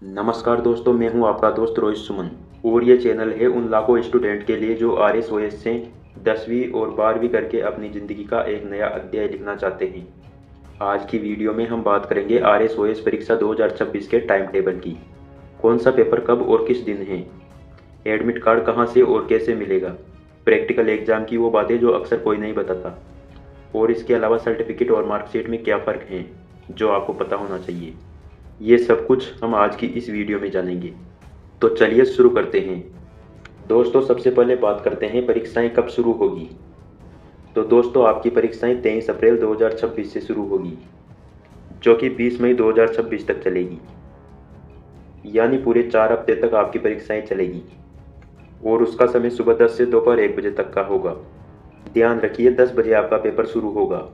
नमस्कार दोस्तों, मैं हूं आपका दोस्त रोहित सुमन और ये चैनल है उन लाखों स्टूडेंट के लिए जो RSOS से 10वीं और 12वीं करके अपनी ज़िंदगी का एक नया अध्याय लिखना चाहते हैं। आज की वीडियो में हम बात करेंगे RSOS परीक्षा 2026 के टाइम टेबल की। कौन सा पेपर कब और किस दिन है, एडमिट कार्ड कहां से और कैसे मिलेगा, प्रैक्टिकल एग्ज़ाम की वो बातें जो अक्सर कोई नहीं बताता, और इसके अलावा सर्टिफिकेट और मार्कशीट में क्या फ़र्क है जो आपको पता होना चाहिए। ये सब कुछ हम आज की इस वीडियो में जानेंगे। तो चलिए शुरू करते हैं। दोस्तों, सबसे पहले बात करते हैं परीक्षाएं कब शुरू होगी। तो दोस्तों, आपकी परीक्षाएं 23 अप्रैल 2026 से शुरू होगी, जो कि 20 मई 2026 तक चलेगी। यानी पूरे 4 हफ्ते तक आपकी परीक्षाएं चलेगी और उसका समय सुबह 10 से दोपहर 1 बजे तक का होगा। ध्यान रखिए, 10 बजे आपका पेपर शुरू होगा,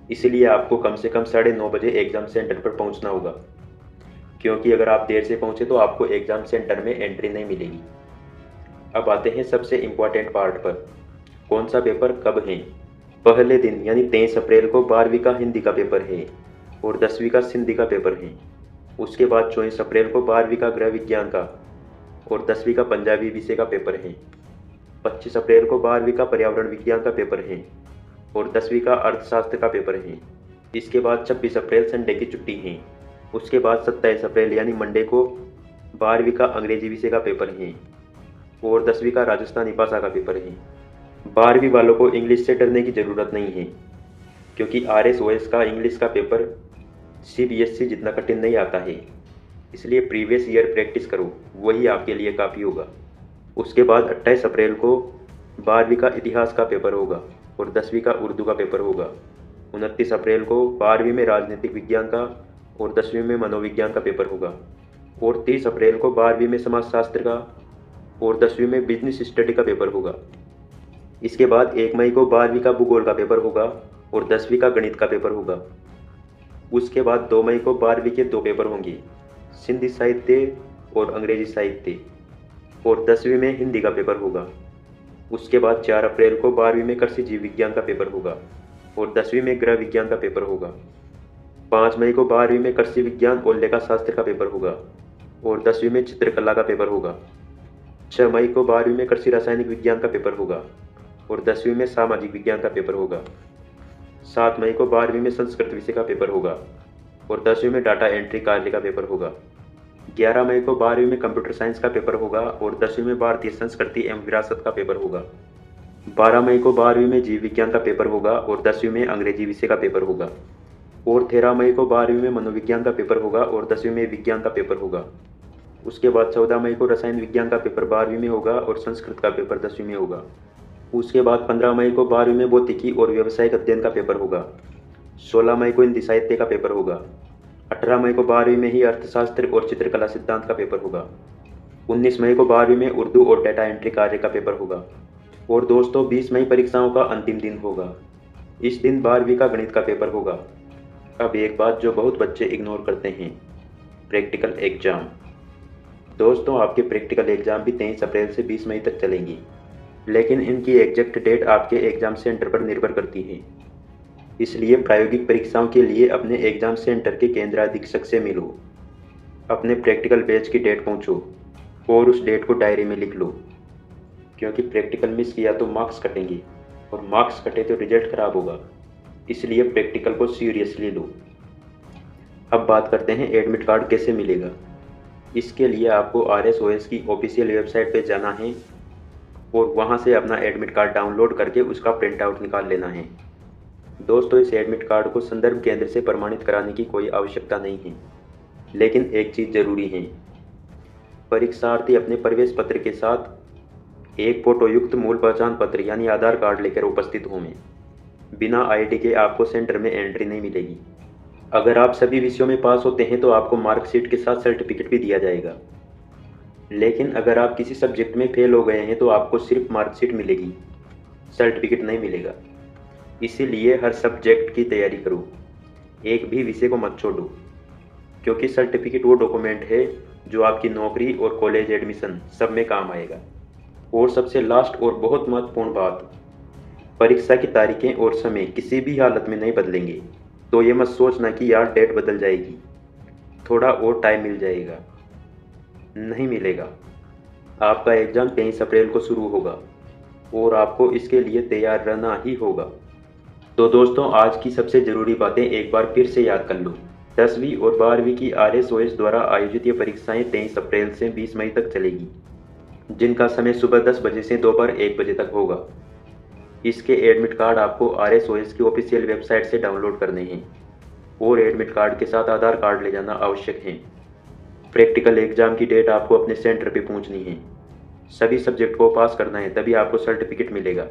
इसलिए आपको कम से कम 9:30 बजे एग्ज़ाम सेंटर पर पहुंचना होगा, क्योंकि अगर आप देर से पहुंचे तो आपको एग्ज़ाम सेंटर में एंट्री नहीं मिलेगी। अब आते हैं सबसे इम्पॉर्टेंट पार्ट पर, कौन सा पेपर कब है। पहले दिन यानी 23 अप्रैल को 12वीं का हिंदी का पेपर है और 10वीं का सिंधी का पेपर है। उसके बाद 24 अप्रैल को 12वीं का गृह विज्ञान का और 10वीं का पंजाबी विषय का पेपर है। 25 अप्रैल को 12वीं का पर्यावरण विज्ञान का पेपर है और 10वीं का अर्थशास्त्र का पेपर है। इसके बाद 26 अप्रैल संडे की छुट्टी है। उसके बाद 27 अप्रैल यानी मंडे को 12वीं का अंग्रेजी विषय का पेपर है और 10वीं का राजस्थानी भाषा का पेपर है। 12वीं वालों को इंग्लिश से डरने की ज़रूरत नहीं है, क्योंकि RSOS का इंग्लिश का पेपर CBSE जितना कठिन नहीं आता है, इसलिए प्रीवियस ईयर प्रैक्टिस करो, वही आपके लिए काफ़ी होगा। उसके बाद 28 अप्रैल को 12वीं का इतिहास का पेपर होगा और 10वीं का उर्दू का पेपर होगा। 29 अप्रैल को 12वीं में राजनीतिक विज्ञान का और 10वीं में मनोविज्ञान का पेपर होगा और 30 अप्रैल को 12वीं में समाजशास्त्र का और 10वीं में बिजनेस स्टडी का पेपर होगा। इसके बाद 1 मई को 12वीं का भूगोल का पेपर होगा और 10वीं का गणित का पेपर होगा। उसके बाद 2 मई को 12वीं के 2 पेपर होंगे, सिंधी साहित्य और अंग्रेजी साहित्य, और 10वीं में हिंदी का पेपर होगा। उसके बाद 4 अप्रैल को 12वीं में कृषि जीव विज्ञान का पेपर होगा और 10वीं में गृह विज्ञान का पेपर होगा। 5 मई को 12वीं में कृषि विज्ञान और लेखा शास्त्र का पेपर होगा और 10वीं में चित्रकला का पेपर होगा। 6 मई को 12वीं में कृषि रासायनिक विज्ञान का पेपर होगा और 10वीं में सामाजिक विज्ञान का पेपर होगा। 7 मई को 12वीं में संस्कृत विषय का पेपर होगा और 10वीं में डाटा एंट्री कार्य का पेपर होगा। 11 मई को 12वीं में कंप्यूटर साइंस का पेपर होगा और 10वीं में भारतीय संस्कृति एवं विरासत का पेपर होगा। 12 मई को 12वीं में जीव विज्ञान का पेपर होगा और 10वीं में अंग्रेजी विषय का पेपर होगा और 13 मई को 12वीं में मनोविज्ञान का पेपर होगा और 10वीं में विज्ञान का पेपर होगा। उसके बाद 14 मई को रसायन विज्ञान का पेपर 12वीं में होगा और संस्कृत का पेपर 10वीं में होगा। उसके बाद 15 मई को 12वीं में भौतिकी और व्यावसायिक अध्ययन का पेपर होगा। 16 मई को हिंदी साहित्य का पेपर होगा। 18 मई को 12वीं में ही अर्थशास्त्र और चित्रकला सिद्धांत का पेपर होगा। 19 मई को 12वीं में उर्दू और डाटा एंट्री कार्य का पेपर होगा। और दोस्तों, 20 मई परीक्षाओं का अंतिम दिन होगा। इस दिन 12वीं का गणित का पेपर होगा। अब एक बात जो बहुत बच्चे इग्नोर करते हैं, प्रैक्टिकल एग्ज़ाम। दोस्तों, आपके प्रैक्टिकल एग्ज़ाम भी 23 अप्रैल से 20 मई तक चलेंगी, लेकिन इनकी एग्जैक्ट डेट आपके एग्ज़ाम सेंटर पर निर्भर करती है। इसलिए प्रायोगिक परीक्षाओं के लिए अपने एग्ज़ाम सेंटर के केंद्राधीक्षक से मिलो, अपने प्रैक्टिकल बैच की डेट पूछो और उस डेट को डायरी में लिख लो, क्योंकि प्रैक्टिकल मिस किया तो मार्क्स कटेंगे और मार्क्स कटे तो रिजल्ट खराब होगा। इसलिए प्रैक्टिकल को सीरियसली लो। अब बात करते हैं एडमिट कार्ड कैसे मिलेगा। इसके लिए आपको RSOS की ऑफिशियल वेबसाइट पे जाना है और वहाँ से अपना एडमिट कार्ड डाउनलोड करके उसका प्रिंट आउट निकाल लेना है। दोस्तों, इस एडमिट कार्ड को संदर्भ केंद्र से प्रमाणित कराने की कोई आवश्यकता नहीं है, लेकिन एक चीज़ ज़रूरी है, परीक्षार्थी अपने प्रवेश पत्र के साथ एक फोटोयुक्त मूल पहचान पत्र यानी आधार कार्ड लेकर उपस्थित हों। बिना ID के आपको सेंटर में एंट्री नहीं मिलेगी। अगर आप सभी विषयों में पास होते हैं तो आपको मार्कशीट के साथ सर्टिफिकेट भी दिया जाएगा, लेकिन अगर आप किसी सब्जेक्ट में फेल हो गए हैं तो आपको सिर्फ मार्कशीट मिलेगी, सर्टिफिकेट नहीं मिलेगा। इसीलिए हर सब्जेक्ट की तैयारी करो, एक भी विषय को मत छोड़ो, क्योंकि सर्टिफिकेट वो डॉक्यूमेंट है जो आपकी नौकरी और कॉलेज एडमिशन सब में काम आएगा। और सबसे लास्ट और बहुत महत्वपूर्ण बात, परीक्षा की तारीखें और समय किसी भी हालत में नहीं बदलेंगे, तो ये मत सोचना कि यार डेट बदल जाएगी, थोड़ा और टाइम मिल जाएगा। नहीं मिलेगा। आपका एग्ज़ाम 23 अप्रैल को शुरू होगा और आपको इसके लिए तैयार रहना ही होगा। तो दोस्तों, आज की सबसे ज़रूरी बातें एक बार फिर से याद कर लो। 10वीं और 12वीं की RSOS द्वारा आयोजित ये परीक्षाएं 23 अप्रैल से 20 मई तक चलेगी, जिनका समय सुबह 10 बजे से दोपहर 1 बजे तक होगा। इसके एडमिट कार्ड आपको RSOS की ऑफिशियल वेबसाइट से डाउनलोड करने हैं और एडमिट कार्ड के साथ आधार कार्ड ले जाना आवश्यक है। प्रैक्टिकल एग्ज़ाम की डेट आपको अपने सेंटर पे पहुंचनी है। सभी सब्जेक्ट को पास करना है, तभी आपको सर्टिफिकेट मिलेगा।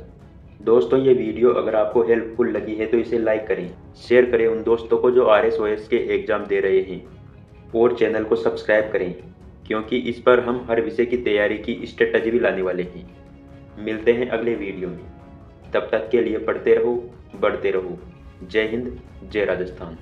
दोस्तों, ये वीडियो अगर आपको हेल्पफुल लगी है तो इसे लाइक करें, शेयर करें उन दोस्तों को जो RSOS के एग्ज़ाम दे रहे हैं और चैनल को सब्सक्राइब करें, क्योंकि इस पर हम हर विषय की तैयारी की स्ट्रेटजी भी लाने वाले हैं। मिलते हैं अगले वीडियो में, तब तक के लिए पढ़ते रहो, बढ़ते रहो। जय हिंद, जय राजस्थान।